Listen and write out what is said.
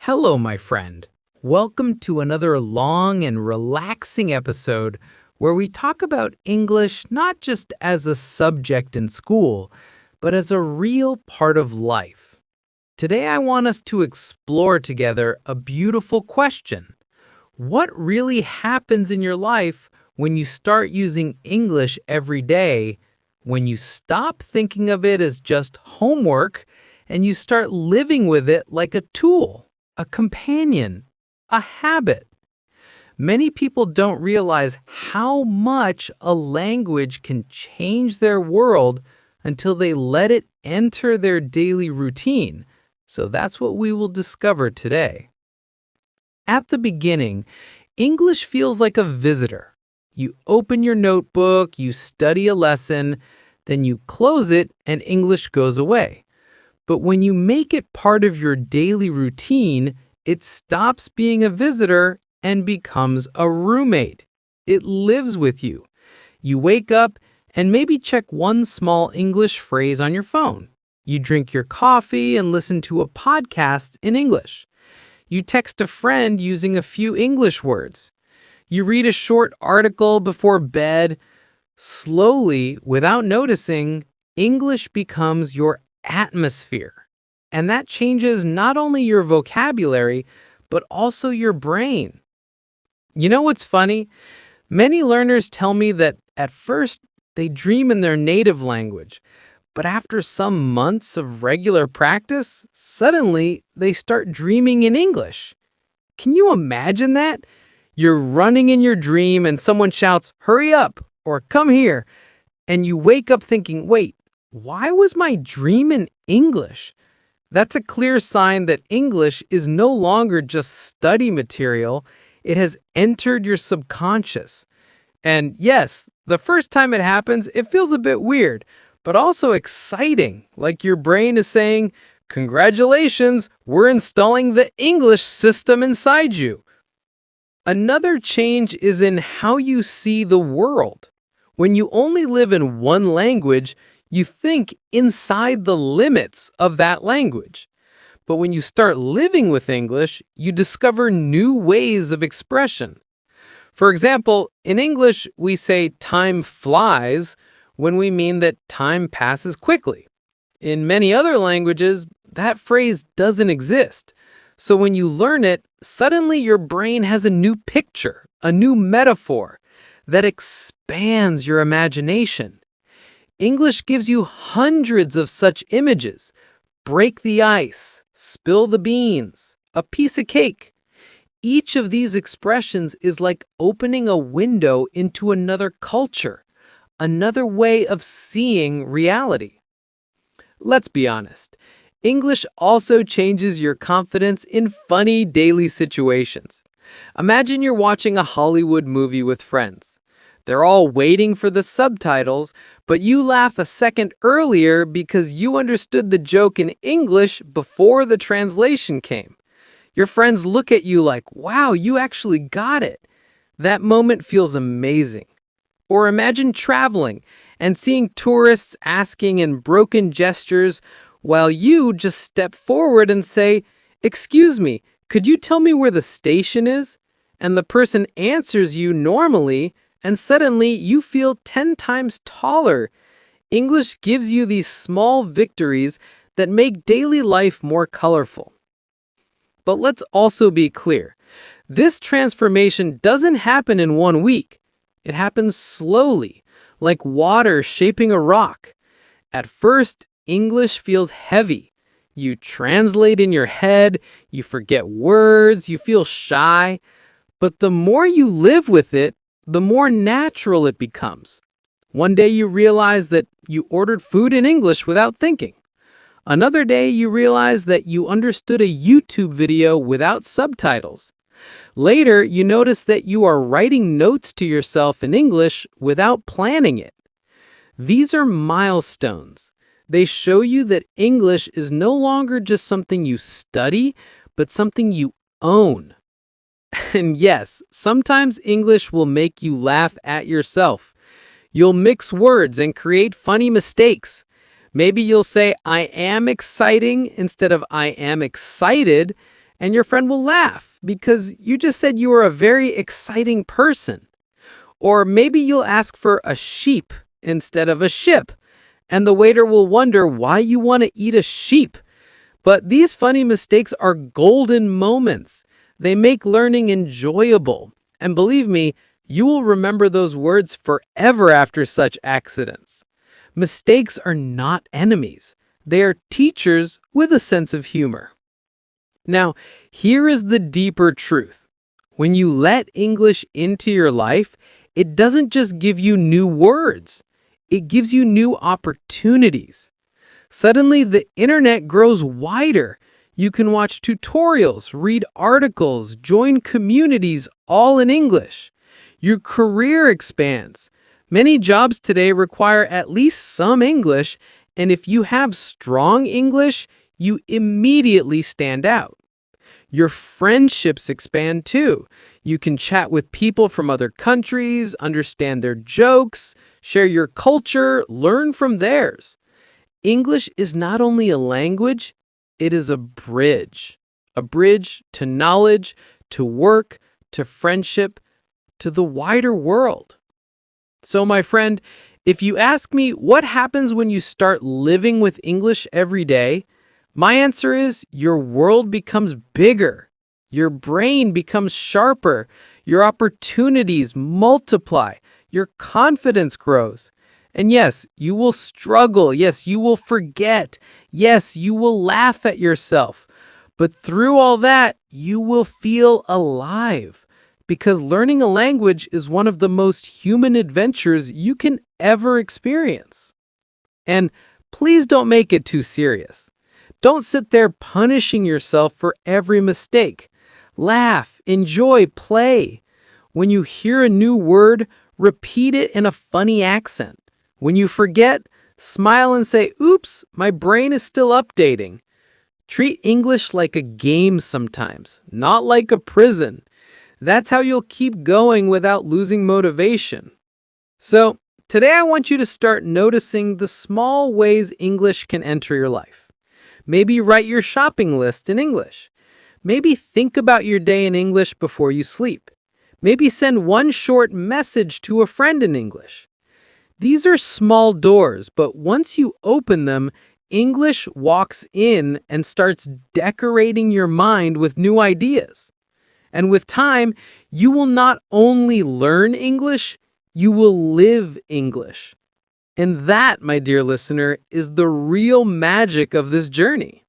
Hello, my friend. Welcome to another long and relaxing episode where we talk about English not just as a subject in school, but as a real part of life. Today, I want us to explore together a beautiful question. What really happens in your life when you start using English every day, when you stop thinking of it as just homework and you start living with it like a tool? A companion, a habit. Many people don't realize how much a language can change their world until they let it enter their daily routine. So that's what we will discover today. At the beginning, English feels like a visitor. You open your notebook, you study a lesson, then you close it and English goes away. But when you make it part of your daily routine, it stops being a visitor and becomes a roommate. It lives with you. You wake up and maybe check one small English phrase on your phone. You drink your coffee and listen to a podcast in English. You text a friend using a few English words. You read a short article before bed. Slowly, without noticing, English becomes your atmosphere. And that changes not only your vocabulary, but also your brain. You know what's funny? Many learners tell me that at first they dream in their native language, but after some months of regular practice, suddenly they start dreaming in English. Can you imagine that? You're running in your dream and someone shouts, "Hurry up," or "Come here," and you wake up thinking, wait, why was my dream in English? That's a clear sign that English is no longer just study material. It has entered your subconscious. And yes, the first time it happens, it feels a bit weird, but also exciting, like your brain is saying, "Congratulations, we're installing the English system inside you." Another change is in how you see the world. When you only live in one language, you think inside the limits of that language. But when you start living with English, you discover new ways of expression. For example, in English, we say time flies when we mean that time passes quickly. In many other languages, that phrase doesn't exist. So when you learn it, suddenly your brain has a new picture, a new metaphor that expands your imagination. English gives you hundreds of such images. Break the ice, spill the beans, a piece of cake. Each of these expressions is like opening a window into another culture, another way of seeing reality. Let's be honest. English also changes your confidence in funny daily situations. Imagine you're watching a Hollywood movie with friends. They're all waiting for the subtitles, but you laugh a second earlier because you understood the joke in English before the translation came. Your friends look at you like, "Wow, you actually got it." That moment feels amazing. Or imagine traveling and seeing tourists asking in broken gestures while you just step forward and say, "Excuse me, could you tell me where the station is?" And the person answers you normally, and suddenly you feel 10 times taller. English gives you these small victories that make daily life more colorful. But let's also be clear. This transformation doesn't happen in 1 week. It happens slowly, like water shaping a rock. At first, English feels heavy. You translate in your head, you forget words, you feel shy. But the more you live with it, the more natural it becomes. One day you realize that you ordered food in English without thinking. Another day you realize that you understood a YouTube video without subtitles. Later, you notice that you are writing notes to yourself in English without planning it. These are milestones. They show you that English is no longer just something you study, but something you own. And yes, sometimes English will make you laugh at yourself. You'll mix words and create funny mistakes. Maybe you'll say, "I am exciting" instead of "I am excited," And your friend will laugh because you just said you were a very exciting person. Or maybe you'll ask for a sheep instead of a ship, and the waiter will wonder why you want to eat a sheep. But these funny mistakes are golden moments. They make learning enjoyable. And believe me, you will remember those words forever after such accidents. Mistakes are not enemies. They are teachers with a sense of humor. Now, here is the deeper truth. When you let English into your life, it doesn't just give you new words. It gives you new opportunities. Suddenly, the internet grows wider. You can watch tutorials, read articles, join communities, all in English. Your career expands. Many jobs today require at least some English, and if you have strong English, you immediately stand out. Your friendships expand too. You can chat with people from other countries, understand their jokes, share your culture, learn from theirs. English is not only a language, it is a bridge. A bridge to knowledge, to work, to friendship, to the wider world. So, my friend, if you ask me what happens when you start living with English every day, my answer is your world becomes bigger, your brain becomes sharper, your opportunities multiply, your confidence grows. And yes, you will struggle. Yes, you will forget. Yes, you will laugh at yourself. But through all that, you will feel alive. Because learning a language is one of the most human adventures you can ever experience. And please don't make it too serious. Don't sit there punishing yourself for every mistake. Laugh, enjoy, play. When you hear a new word, repeat it in a funny accent. When you forget, smile and say, "Oops, my brain is still updating." Treat English like a game sometimes, not like a prison. That's how you'll keep going without losing motivation. So, today I want you to start noticing the small ways English can enter your life. Maybe write your shopping list in English. Maybe think about your day in English before you sleep. Maybe send one short message to a friend in English. These are small doors, but once you open them, English walks in and starts decorating your mind with new ideas. And with time, you will not only learn English, you will live English. And that, my dear listener, is the real magic of this journey.